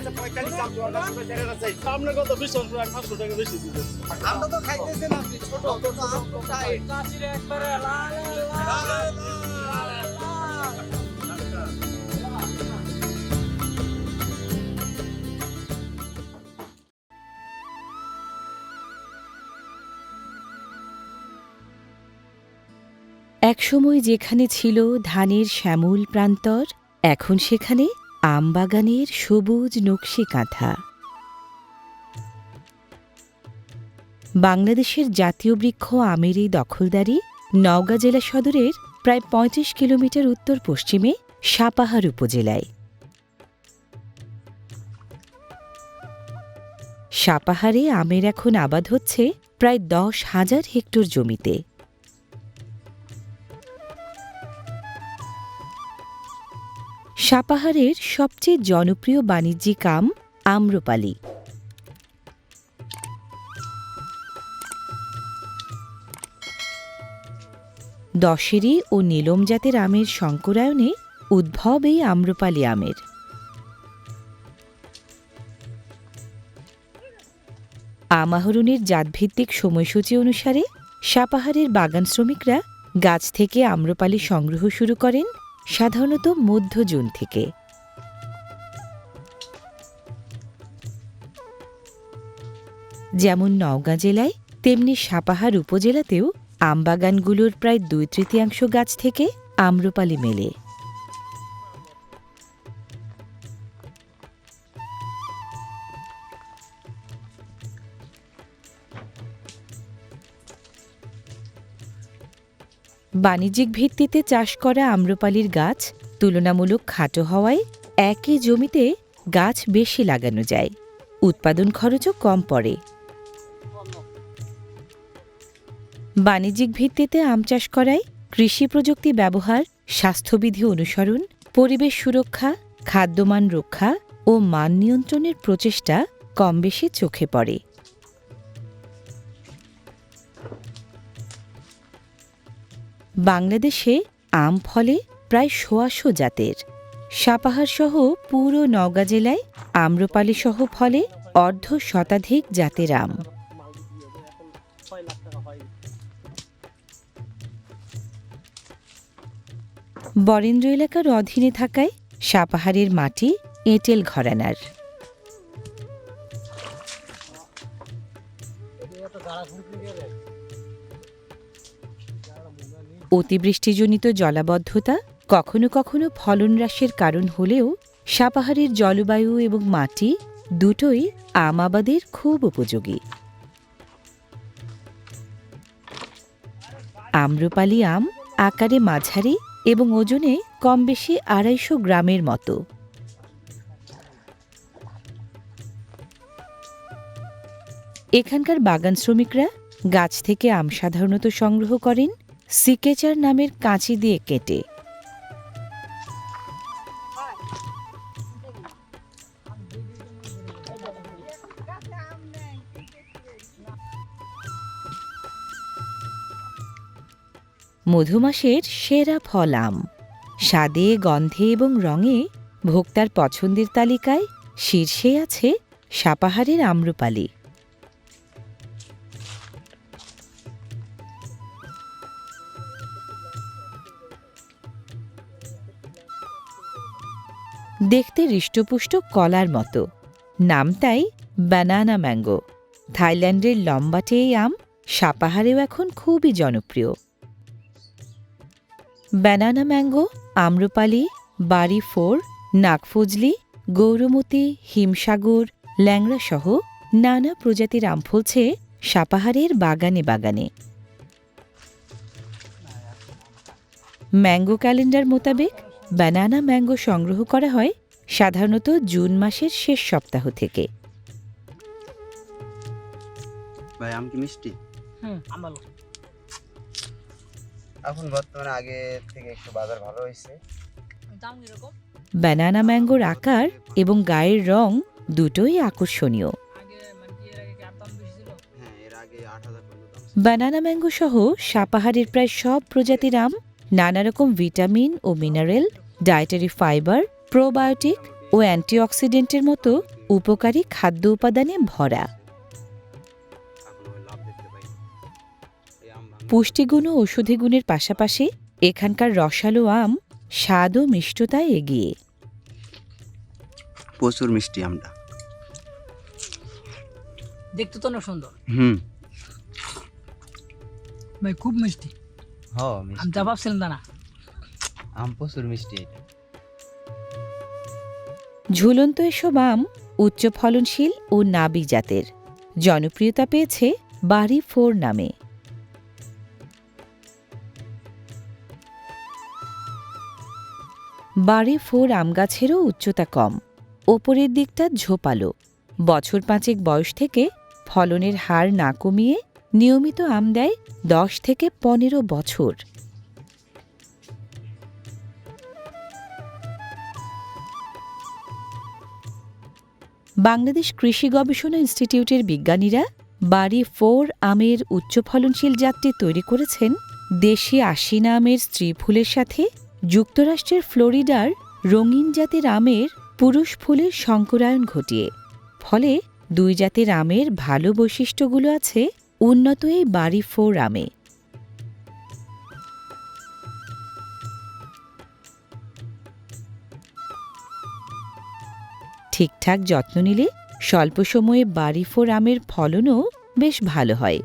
কাছে 45 দাম তোমার কাছে 45 আছে সামনে কত 20 টাকা 500 টাকা বেশি দিতে আমরা তো খাইতেছেন আপনি ছোট ছোট আম তো চাই চাচির একবারে লাল লাল একসময় যেখানে ছিল ধানের শ্যামল প্রান্তর, এখন সেখানে আমবাগানের সবুজ নকশি কাঁথা। বাংলাদেশের জাতীয় বৃক্ষ আমের এই দখলদারি নওগাঁ জেলা সদরের প্রায় ৩৫ কিলোমিটার উত্তর পশ্চিমে সাপাহার উপজেলায়। সাপাহারে আমের এখন আবাদ হচ্ছে প্রায় ১০,০০০ হেক্টর জমিতে। সাপাহারের সবচেয়ে জনপ্রিয় বাণিজ্যিক আম আম্রপালি। দশেরি ও নীলম জাতের আমের সংকরায়নে উদ্ভব এই আম্রপালি আমের। আম আহরণের জাতভিত্তিক সময়সূচি অনুসারে সাপাহারের বাগান শ্রমিকরা গাছ থেকে আম্রপালি সংগ্রহ শুরু করেন সাধারণত মধ্য জুন থেকে। যেমন নওগাঁ জেলায় তেমনি সাপাহার উপজেলাতেও আমবাগানগুলোর প্রায় ২/৩ গাছ থেকে আম্রপালি মেলে। বাণিজ্যিক ভিত্তিতে চাষ করা আম্রপালির গাছ তুলনামূলক খাটো হওয়ায় একই জমিতে গাছ বেশি লাগানো যায়, উৎপাদন খরচও কম পড়ে। বাণিজ্যিক ভিত্তিতে আম চাষ করায় কৃষি প্রযুক্তি ব্যবহার, স্বাস্থ্যবিধি অনুসরণ, পরিবেশ সুরক্ষা, খাদ্যমান রক্ষা ও মান নিয়ন্ত্রণের প্রচেষ্টা কমবেশি চোখে পড়ে। বাংলাদেশে আম ফলে প্রায় ১৫০ জাতের। সাপাহার সহ পুরো নওগাঁ জেলায় আম্রপালি সহ ফলে ১০০ জাতের আম। বরেন্দ্র এলাকার অধীনে থাকায় সাপাহারের মাটি এঁটেল ঘরানার। অতিবৃষ্টিজনিত জলাবদ্ধতা কখনো কখনো ফলন হ্রাসের কারণ হলেও সাপাহারের জলবায়ু এবং মাটি দুটোই আম আবাদের খুব উপযোগী। আম্রপালি আম আকারে মাঝারি এবং ওজনে কম বেশি ২৫০ গ্রামের মতো। এখানকার বাগান শ্রমিকরা গাছ থেকে আম সাধারণত সংগ্রহ করেন সিকেচার নামের কাঁচি দিয়ে কেটে। মধুমাসের সেরা ফল আম। স্বাদে, গন্ধে এবং রঙে ভোক্তার পছন্দের তালিকায় শীর্ষে আছে সাপাহারের আম্রপালি। দেখতে হৃষ্টপুষ্ট কলার মতো, নাম তাই ব্যানানা ম্যাঙ্গো। থাইল্যান্ডের লম্বাটে এই আম সাপাহারেও এখন খুবই জনপ্রিয়। ব্যানানা ম্যাঙ্গো, আম্রপালি, বাড়ি 4, নাগফজলি, গৌরমতি, হিমসাগর, ল্যাংড়া সহ নানা প্রজাতির আম ফলছে সাপাহারের বাগানে বাগানে। ম্যাঙ্গো ক্যালেন্ডার মোতাবেক ব্যানানা ম্যাঙ্গো সংগ্রহ করা হয় সাধারণত জুন মাসের শেষ সপ্তাহ থেকে। ভাই আম কি মিষ্টি? আম ভালো। এখন বর্তমানে আগে থেকে একটু বাজার ভালো হয়েছে। দাম কিরকম? ব্যানানা ম্যাঙ্গোর আকার এবং গায়ের রং দুটোই আকর্ষণীয়। আগে মানে কি এর আগে কি দাম বেশি ছিল? হ্যাঁ, এর আগে ৮,০০০ পর্যন্ত দাম ছিল। ব্যানানা ম্যাঙ্গো সহ সাপাহারের প্রায় সব প্রজাতির আম নানা রকম ভিটামিন ও মিনারেল, ডায়েটারি ফাইবার, প্রোবায়োটিক ও অ্যান্টিঅক্সিডেন্টের মতো উপকারী খাদ্য উপাদানে ভরা। পুষ্টিগুণ ও ঔষধি গুণের পাশাপাশি এখানকার রসালো আম স্বাদ ও মিষ্টতায় এগিয়ে। প্রচুর মিষ্টি আমটা। দেখতে তো অনেক সুন্দর ভাই, খুব মিষ্টি। হ্যাঁ আমি যা ভাবছিলাম তা না। আম প্রচুর মিষ্টি এটা। ঝুলন্ত এসব আম উচ্চ ফলনশীল ও নাবি জাতের। জনপ্রিয়তা পেয়েছে বাড়ি 4 নামে। বাড়ি 4 আম গাছেরও উচ্চতা কম, ওপরের দিকটা ঝোপালো। বছর 5 বয়স থেকে ফলনের হার না কমিয়ে নিয়মিত আম দেয় 10 থেকে 15 বছর। বাংলাদেশ কৃষি গবেষণা ইনস্টিটিউটের বিজ্ঞানীরা বাড়ি 4 আমের উচ্চ ফলনশীল জাতটি তৈরি করেছেন দেশি আশিনা আমের স্ত্রী ফুলের সাথে যুক্তরাষ্ট্রের ফ্লোরিডার রঙিন জাতের আমের পুরুষ ফুলের সংকরায়ন ঘটিয়ে। ফলে 2 জাতের আমের ভালো বৈশিষ্ট্যগুলো আছে উন্নত এই বাড়ি 4 আমে। ঠিকঠাক যত্ন নিলে স্বল্প সময়ে বাড়ি 4 আমের ফলনও বেশ ভালো হয়।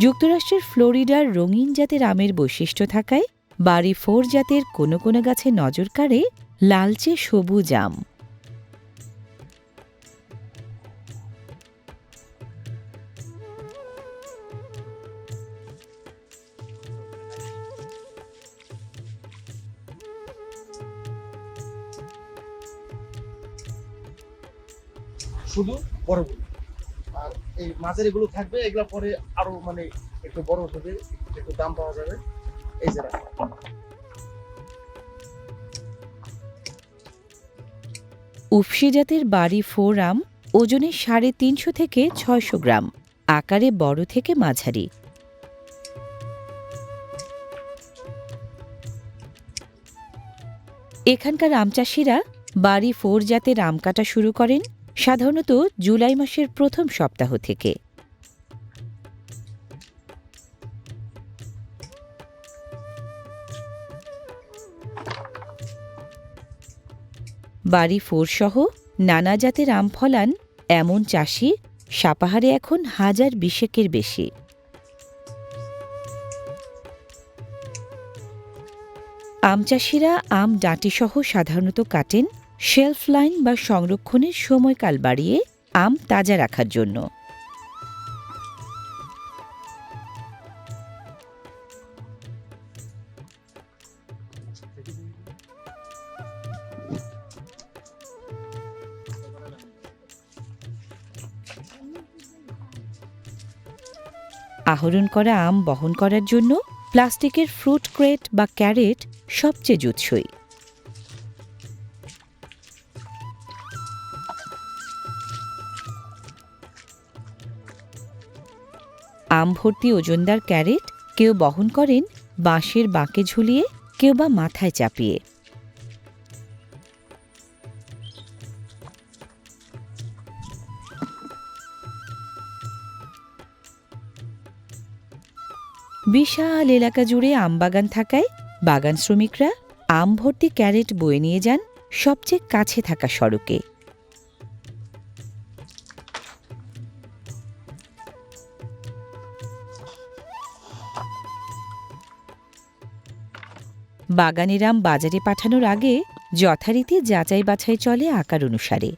যুক্তরাষ্ট্রের ফ্লোরিডার রঙিন জাতের আমের বৈশিষ্ট্য থাকায় বাড়ি 4 জাতের কোনো কোনো গাছে নজর কাড়ে লালচে সবুজ আম। শুধু বড়গুলো, আর এই মাঝের এগুলো থাকবে, এগুলো পরে আরো মানে একটু বড় হবে, একটু দাম পাওয়া যাবে। এই যে উফশি জাতের বাড়ি 4 আম ওজনে 350 থেকে 600 গ্রাম, আকারে বড় থেকে মাঝারি। এখানকার আম চাষিরা বাড়ি 4 জাতের আম কাটা শুরু করেন সাধারণত জুলাই মাসের প্রথম সপ্তাহ থেকে। বাড়ি 4 সহ নানা জাতের আম ফলান এমন চাষি সাপাহারে এখন 1020 বেশি। আম চাষিরা আম ডাঁটিসহ সাধারণত কাটেন শেলফ লাইন বা সংরক্ষণের সময়কাল বাড়িয়ে আম তাজা রাখার জন্য। আহরণ করা আম বহন করার জন্য প্লাস্টিকের ফ্রুট ক্রেট বা ক্যারেট সবচেয়ে জুৎসই। আম ভর্তি ওজনদার ক্যারেট কেউ বহন করেন বাঁশের বাঁকে ঝুলিয়ে, কেউ বা মাথায় চাপিয়ে। বিশাল এলাকা জুড়ে আমবাগান থাকায় বাগান শ্রমিকরা আম ভর্তি ক্যারেট বয়ে নিয়ে যান সবচেয়ে কাছে থাকা সড়কে। বাগানের আম বাজারে পাঠানোর আগে যথারীতি যাচাই বাছাই চলে আকার অনুসারে।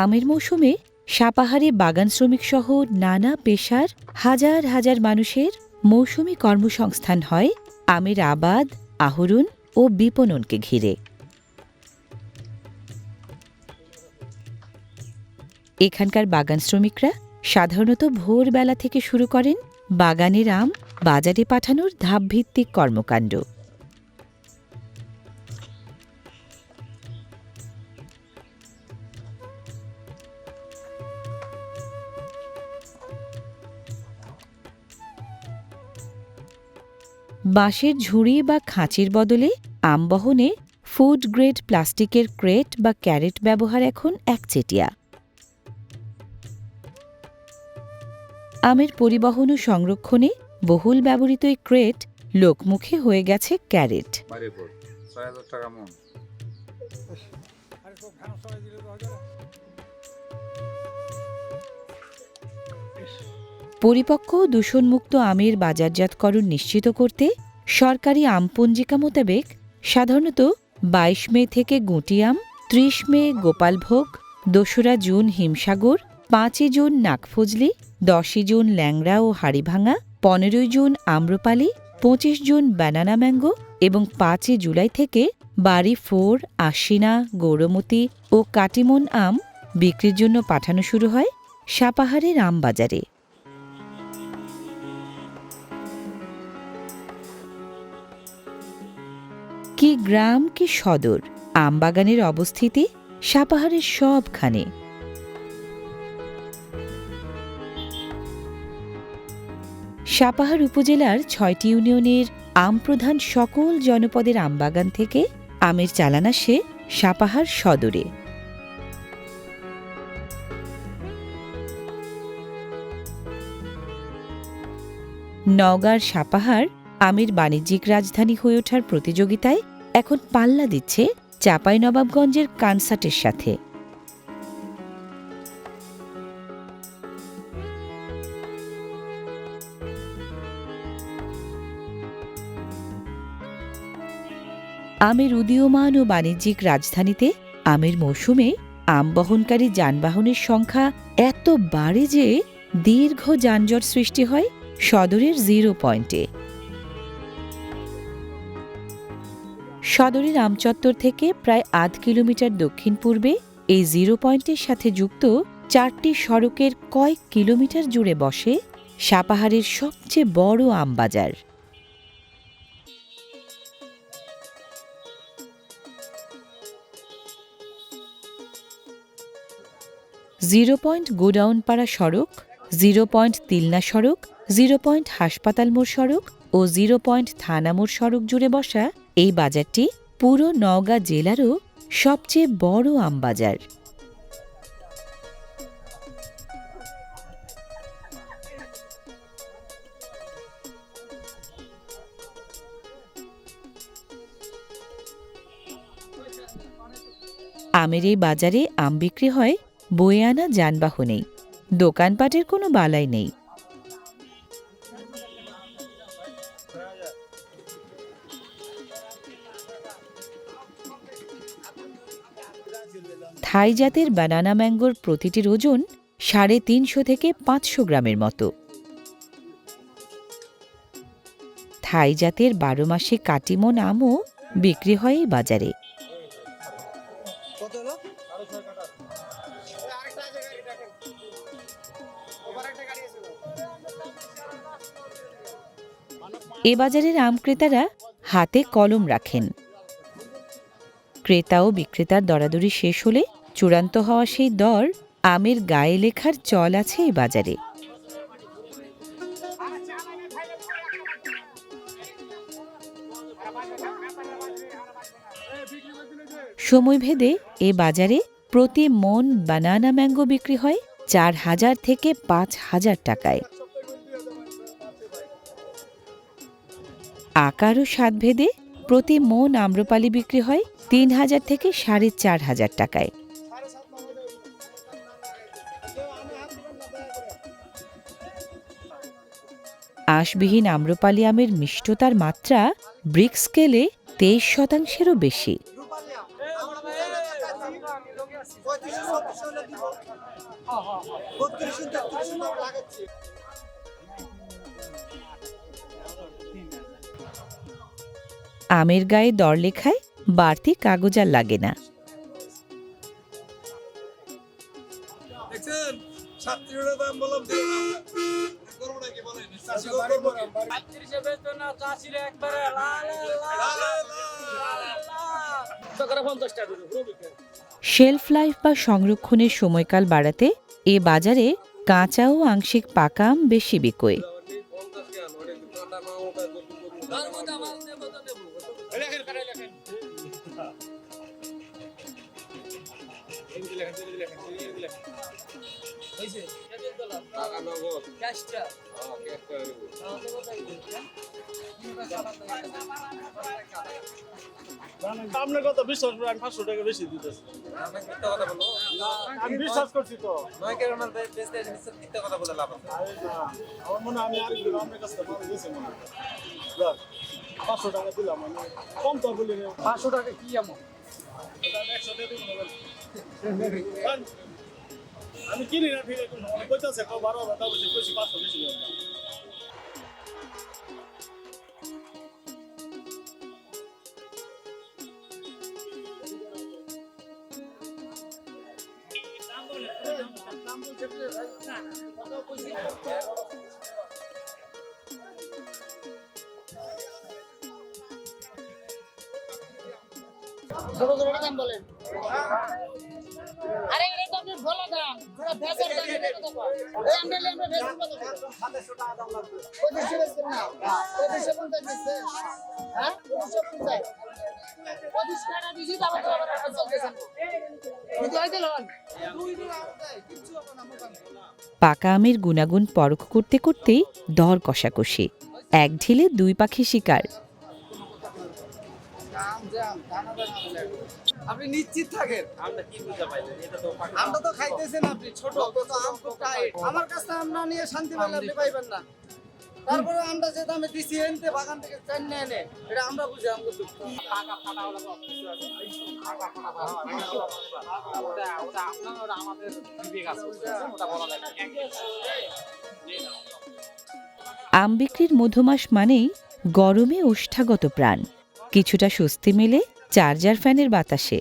আমের মৌসুমে সাপাহারে বাগান শ্রমিক সহ নানা পেশার হাজার হাজার মানুষের মৌসুমি কর্মসংস্থান হয় আমের আবাদ, আহরণ ও বিপণনকে ঘিরে। এখানকার বাগান শ্রমিকরা সাধারণত ভোরবেলা থেকে শুরু করেন বাগানের আম বাজারে পাঠানোর ধাপভিত্তিক কর্মকাণ্ড। বাঁশের ঝুড়ি বা খাঁচির বদলে আম বহনে ফুড গ্রেড প্লাস্টিকের ক্রেট বা ক্যারেট ব্যবহার এখন একচেটিয়া। আমের পরিবহন ও সংরক্ষণে বহুল ব্যবহৃত এই ক্রেট লোকমুখে হয়ে গেছে ক্যারেট। পরিপক্ক ও দূষণমুক্ত আমের বাজারজাতকরণ নিশ্চিত করতে সরকারি আম পঞ্জিকা মোতাবেক সাধারণত 22 মে থেকে গুটি আম, 30 মে গোপালভোগ, 2রা June Himsagar, 5 June Nakfazli, 10 June Langra ও হাড়িভাঙা, 15 June Amrapali, 25 June banana mango এবং 5 জুলাই থেকে বাড়ি 4, আশ্বিনা, গৌরমতি ও কাটিমন আম বিক্রির জন্য পাঠানো শুরু হয় সাপাহারের আম বাজারে। কি গ্রাম কি সদর, আমবাগানের অবস্থিতি সাপাহারের সবখানে। সাপাহার উপজেলার 6টি ইউনিয়নের আমপ্রধান সকল জনপদের আমবাগান থেকে আমের চালান আসে সাপাহার সদরে। নওগাঁর সাপাহার আমের বাণিজ্যিক রাজধানী হয়ে ওঠার প্রতিযোগিতায় এখন পাল্লা দিচ্ছে চাঁপাইনবাবগঞ্জের কানসাটের সাথে। আমের উদীয়মান ও বাণিজ্যিক রাজধানীতে আমের মৌসুমে আম বহনকারী যানবাহনের সংখ্যা এত বাড়ে যে দীর্ঘ যানজট সৃষ্টি হয় সদরের 0 পয়েন্টে। সদরের আমচত্বর থেকে প্রায় 8 কিলোমিটার দক্ষিণ পূর্বে এই 0 পয়েন্টের সাথে যুক্ত 4টি সড়কের কয়েক কিলোমিটার জুড়ে বসে সাপাহারের সবচেয়ে বড় আম বাজার। জিরো পয়েন্ট গোডাউনপাড়া সড়ক, 0 পয়েন্ট তিলনা সড়ক, 0 পয়েন্ট হাসপাতাল মোড় সড়ক ও 0 পয়েন্ট থানা মোড় সড়ক জুড়ে বসা এই বাজারটি পুরো নওগাঁ জেলারও সবচেয়ে বড় আম বাজার। আমের এই বাজারে আম বিক্রি হয় বয়ে আনা যানবাহনেই, দোকানপাটের কোনো বালাই নেই। থাই জাতের বানানা ম্যাঙ্গোর প্রতিটির ওজন 350 থেকে 500 গ্রামের মতো। থাই জাতের 12 মাসে কাটিমন আমও বিক্রি হয় এই বাজারে। এ বাজারের আম ক্রেতারা হাতে কলম রাখেন। ক্রেতা ও বিক্রেতার দরাদরি শেষ হলে চূড়ান্ত হওয়া সেই দর আমের গায়ে লেখার চল আছে এই বাজারে। সময়ভেদে এ বাজারে প্রতি মন বানানা ম্যাঙ্গো বিক্রি হয় 4000 থেকে 5000 টাকায়। আকার ও স্বাদভেদে প্রতি মন আম্রপালি বিক্রি হয় 3000 থেকে 4500 টাকায়। আঁশবিহীন আম্রপালি আমের মিষ্টতার মাত্রা ব্রিক স্কেলে 23%-এরও বেশি। আমের গায়ে দর লেখায় বাড়তি কাগজ আর লাগে না। শেলফ লাইফ বা সংরক্ষণের সময়কাল বাড়াতে এ বাজারে কাঁচা ও আংশিক পাকা আম বেশি বিকোয়। আপনার কথা বিশ্বাস করে আমি 500 টাকা বেশি দিতেছি। আমি বিশ্বাস করছি তো। আরে না, আমার মনে হয় আমি আরেকদিন আপনার কাছে মাল দিয়েছি মনে হয়। যাক, 500 টাকা দিলাম আমি। কম তো বলি না। 500 টাকা কি এমন? এটা আমি 100 টাকা দিব না। আমি কিনি না ঠিক আছে, আমি কইতাছে 12 দাও বেশি কইছি 500 বেশি দিলাম। ছোট ছোট দাম বলেন। আরে এটা তো আপনি বলা দাম পুরো ভেজাল দাম এটা তো বল এই আমরা ভেজাল কত 2700 টাকা দাম লাগবে। 25 বেচছেন না 2550 বেচছেন হ্যাঁ 2550 25 টাকা দিছি তারপর তো আবার ভেজাল দিছেন কিন্তু আই দিলেন দুই দিন আসবে কিচ্ছু হবে না মোটামুটি। পাকা আমের গুণাগুণ পরখ করতে করতেই দর কষাকষি, এক ঢিলে দুই পাখি শিকার। আপনি নিশ্চিত থাকেন। আমরা কি বুঝা পাইলেন? এটা তো আমরা তো খাইতেছেন আপনি ছোট তো আম খুব টাইট। আমার কাছে আম না নিয়ে শান্তি পেলে আপনি পাইবেন না। তারপরে আমরা যে দামে দিছি এনতে বাগান থেকে চান নিয়ে এনে এটা আমরা বুঝি আমগো দুঃখ। টাকা ফাটা হলো কিছু আছে। টাকা ফাটা ওটা আপনার আমাদের বিবেক আছে ওটা বলা লাগে। আম বিক্রির মধুমাস মানেই গরমে ওষ্ঠাগত প্রাণ, কিছুটা স্বস্তি মেলে চার্জার ফ্যানের বাতাসে।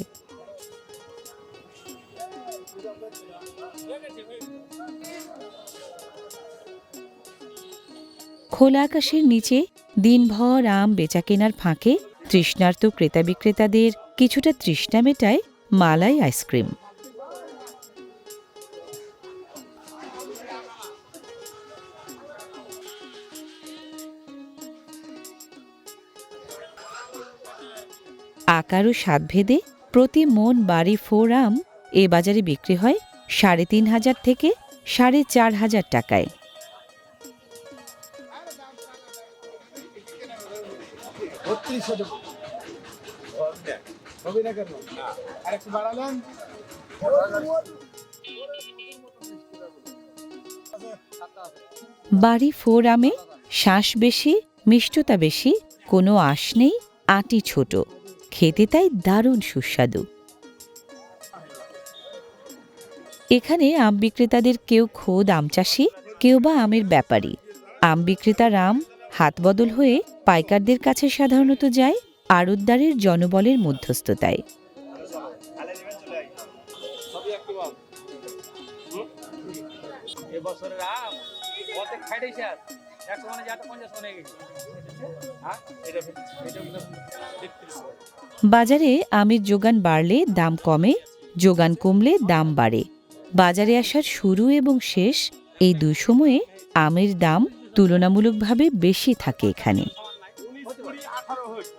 খোলা আকাশের নিচে দিনভর আম বেচাকেনার ফাঁকে তৃষ্ণার্ত ক্রেতা বিক্রেতাদের কিছুটা তৃষ্ণা মেটায় মালাই আইসক্রিম। আকার ও স্বাদভেদে প্রতি মন বাড়ি 4 আম এ বাজারে বিক্রি হয় ৩৫০০ থেকে ৪৫০০ টাকায়। বাড়ি 4 আমে শ্বাস বেশি, মিষ্টতা বেশি, কোনো আঁশ নেই, আঁটি ছোট, খেতে তাই দারুণ সুস্বাদু। এখানে আম বিক্রেতাদের কেউ খোদ আম চাষি, কেউ বা আমের ব্যাপারী। আম বিক্রেতার আম হাত বদল হয়ে পাইকারদের কাছে সাধারণত যায় আড়তদারের জনবলের মধ্যস্থতায়। এবছরের আম অর্ধেক খাইতেছে আর 100 মানে যা 50 মানে গেছে। হ্যাঁ এটা 33। বাজারে আমের যোগান বাড়লে দাম কমে, যোগান কমলে দাম বাড়ে। বাজারে আসার শুরু এবং শেষ এই দুই সময়ে আমের দাম তুলনামূলকভাবে বেশি থাকে এখানে।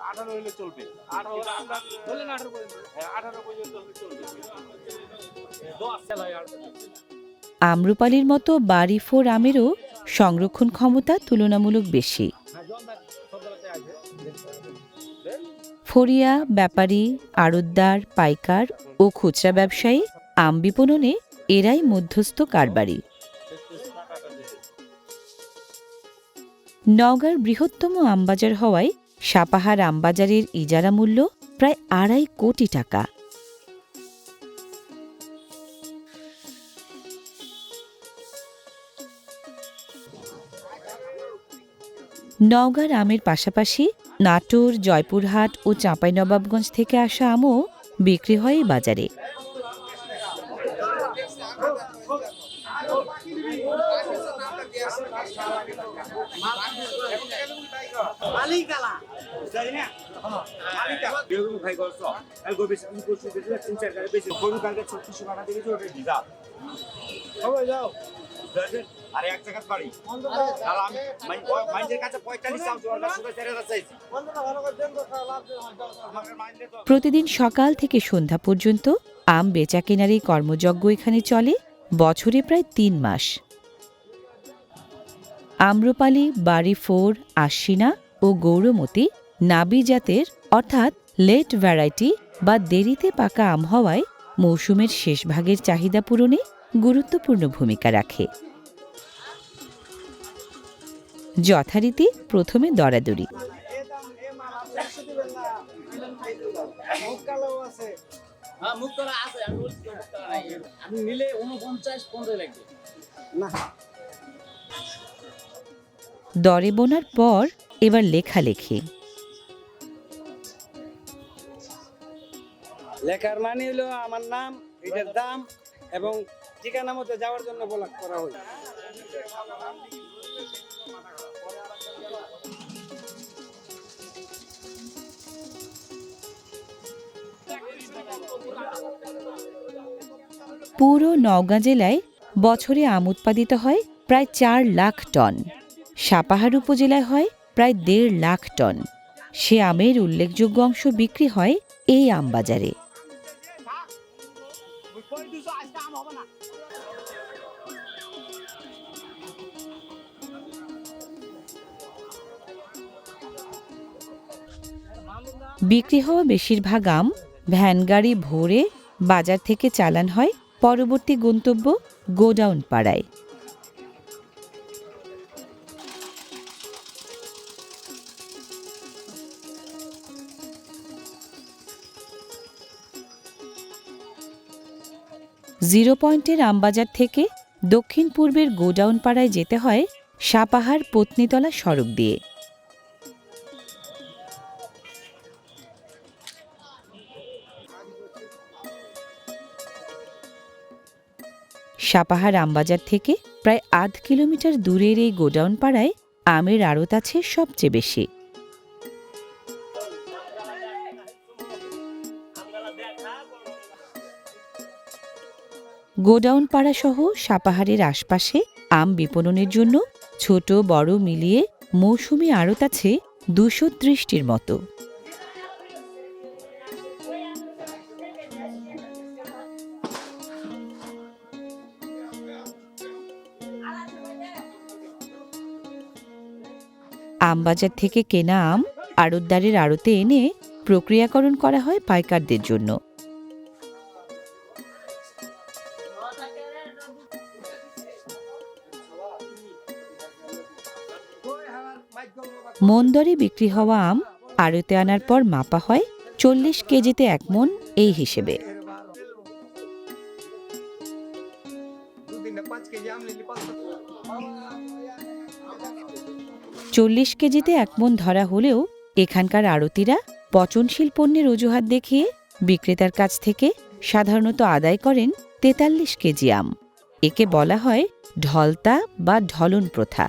18 হইলে চলবে। 18 আমরা বলেন 18 পর্যন্ত। হ্যাঁ 18 পর্যন্ত হলে চলবে। 10 চালাই আর আম্রপালির মতো বাড়ি 4 আমেরও সংরক্ষণ ক্ষমতা তুলনামূলক বেশি। ফরিয়া, ব্যাপারী, আড়তদার, পাইকার ও খুচরা ব্যবসায়ী আম বিপণনে এরাই মধ্যস্থ কারবারি। নওগাঁর বৃহত্তম আমবাজার হওয়ায় সাপাহার আমবাজারের ইজারা মূল্য প্রায় 2.5 কোটি টাকা। নওগাঁর আমের পাশাপাশি নাটোর, জয়পুরহাট ও চাঁপাইনবাবগঞ্জ থেকে আসা আমও বিক্রি হয় এই বাজারে। মালিকালা জানি না বেগুন খাই করছ এলগো বেশি তুমি করছ বেশি 3-4 গাড়ি বেশি কোন কালকে 36 টাকা দিয়েছো ওটা দিদা সবাই যাও। আর এক জায়গায় বাড়ি আর আমি মাইন্ডের কাছে 45 চাও ওর কাছে 4000 চাইছি আমাকে মাইন্ডে তো প্রতিদিন সকাল থেকে সন্ধ্যা পর্যন্ত আম বেচাকেনার এই কর্মযজ্ঞ এখানে চলে বছরে প্রায় ৩ মাস। আম্রপালি, বাড়ি 4, আশ্বিনা ও গৌরমতি নাবি জাতের অর্থাৎ লেট ভ্যারাইটি বা দেরিতে পাকা আম হওয়ায় মৌসুমের শেষ ভাগের চাহিদা পূরণে গুরুত্বপূর্ণ ভূমিকা রাখে। যথারীতি প্রথমে দরাদরি। দরে বোনার পর এবার লেখালেখি। লেখার মানে হলো আমার নাম, এটার দাম এবং ঠিকানা মতো যাওয়ার জন্য ব্লক করা হয়। পুরো নওগাঁ জেলায় বছরে আম উৎপাদিত হয় প্রায় 4 লাখ টন। সাপাহার উপজেলায় হয় প্রায় 1.5 লাখ টন। সে আমের উল্লেখযোগ্য অংশ বিক্রি হয় এই আমবাজারে। বিক্রি হওয়া বেশিরভাগ আম ভ্যানগাড়ি ভরে বাজার থেকে চালান হয় পরবর্তী গন্তব্য গোডাউন পাড়ায়। জিরো পয়েন্টের আমবাজার থেকে দক্ষিণ পূর্বের গোডাউন পাড়ায় যেতে হয় সাপাহার পত্নীতলা সড়ক দিয়ে। সাপাহার আমবাজার থেকে প্রায় 1/2 কিলোমিটার দূরের এই গোডাউন পাড়ায় আমের আড়ত আছে সবচেয়ে বেশি। গোডাউন পাড়া সহ সাপাহারের আশপাশে আম বিপণনের জন্য ছোট বড় মিলিয়ে মৌসুমি আড়ত আছে 230টির মতো। আমবাজার থেকে কেনা আম আড়তদারের আড়তে এনে প্রক্রিয়াকরণ করা হয় পাইকারদের জন্য। মন দরে বিক্রি হওয়া আম আড়তে আনার পর মাপা হয় 40 কেজিতে 1 মণ এই হিসেবে। 40 কেজিতে 1 মণ ধরা হলেও এখানকার আড়তিরা পচনশীল পণ্যের অজুহাত দেখিয়ে বিক্রেতার কাছ থেকে সাধারণত আদায় করেন 43 কেজি আম। একে বলা হয় ঢলতা বা ঢলন প্রথা।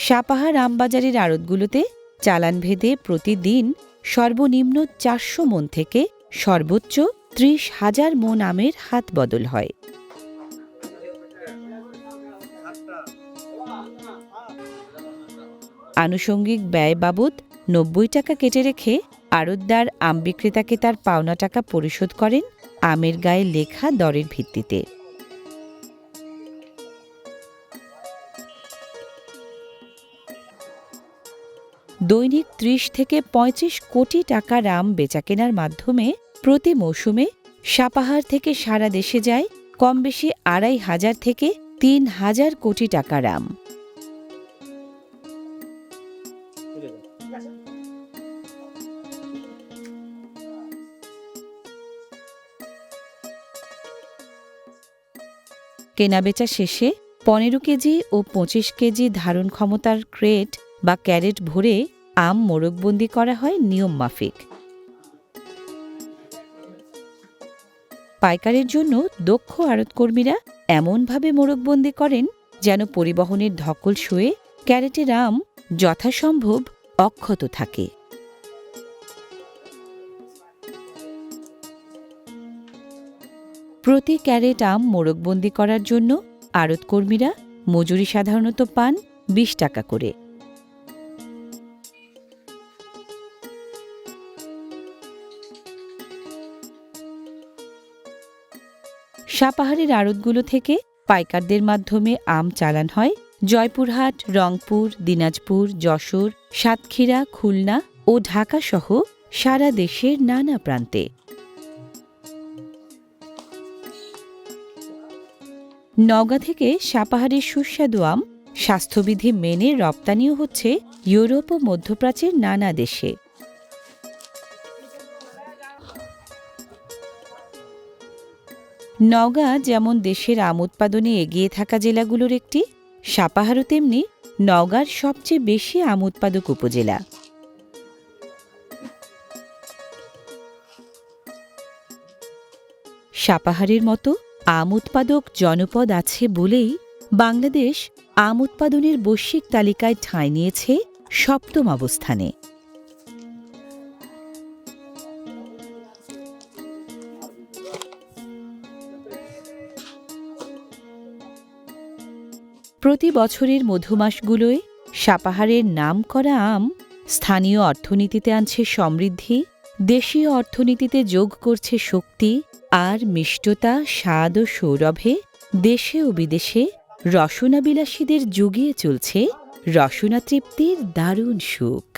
সাপাহার আমবাজারের আড়তগুলোতে চালান ভেদে প্রতিদিন সর্বনিম্ন 400 মণ থেকে সর্বোচ্চ 30,000 মণ আমের হাত বদল হয়। আনুষঙ্গিক ব্যয় বাবদ 90 টাকা কেটে রেখে আড়তদার আম বিক্রেতাকে তার পাওনা টাকা পরিশোধ করেন আমের গায়ে লেখা দরের ভিত্তিতে। দৈনিক 30 থেকে 35 কোটি টাকার আম বেচাকেনার মাধ্যমে প্রতি মৌসুমে সাপাহার থেকে সারা দেশে যায় কমবেশি 2,500 থেকে 3,000 কোটি টাকার আম। কেনাবেচা শেষে 15 কেজি ও 25 কেজি ধারণ ক্ষমতার ক্রেট বা ক্যারেট ভরে আম মোড়কবন্দি করা হয় নিয়ম মাফিক। পাইকারের জন্য দক্ষ আড়তকর্মীরা এমনভাবে মোড়কবন্দি করেন যেন পরিবহনের ধকল সয়ে ক্যারেটের আম যথাসম্ভব অক্ষত থাকে। প্রতি ক্যারেট আম মোড়কবন্দি করার জন্য আড়তকর্মীরা মজুরি সাধারণত পান 20 টাকা করে। সাপাহারের আড়তগুলো থেকে পাইকারদের মাধ্যমে আম চালান হয় জয়পুরহাট, রংপুর, দিনাজপুর, যশোর, সাতক্ষীরা, খুলনা ও ঢাকাসহ সারা দেশের নানা প্রান্তে। নওগাঁ থেকে সাপাহারের সুস্বাদু আম স্বাস্থ্যবিধি মেনে রপ্তানিও হচ্ছে ইউরোপ ও মধ্যপ্রাচ্যের নানা দেশে। নওগাঁ যেমন দেশের আম উৎপাদনে এগিয়ে থাকা জেলাগুলোর একটি, সাপাহারও তেমনি নওগাঁর সবচেয়ে বেশি আম উৎপাদক উপজেলা। সাপাহারের মতো আম উৎপাদক জনপদ আছে বলেই বাংলাদেশ আম উৎপাদনের বৈশ্বিক তালিকায় ঠাঁই নিয়েছে 7ম অবস্থানে। প্রতি বছরের মধুমাসগুলোয় সাপাহারের নামকরা আম স্থানীয় অর্থনীতিতে আনছে সমৃদ্ধি, দেশীয় অর্থনীতিতে যোগ করছে শক্তি, আর মিষ্টতা, স্বাদ ও সৌরভে দেশে ও বিদেশে রসনাবিলাসীদের জুগিয়ে চলছে রসনা তৃপ্তির দারুণ সুখ।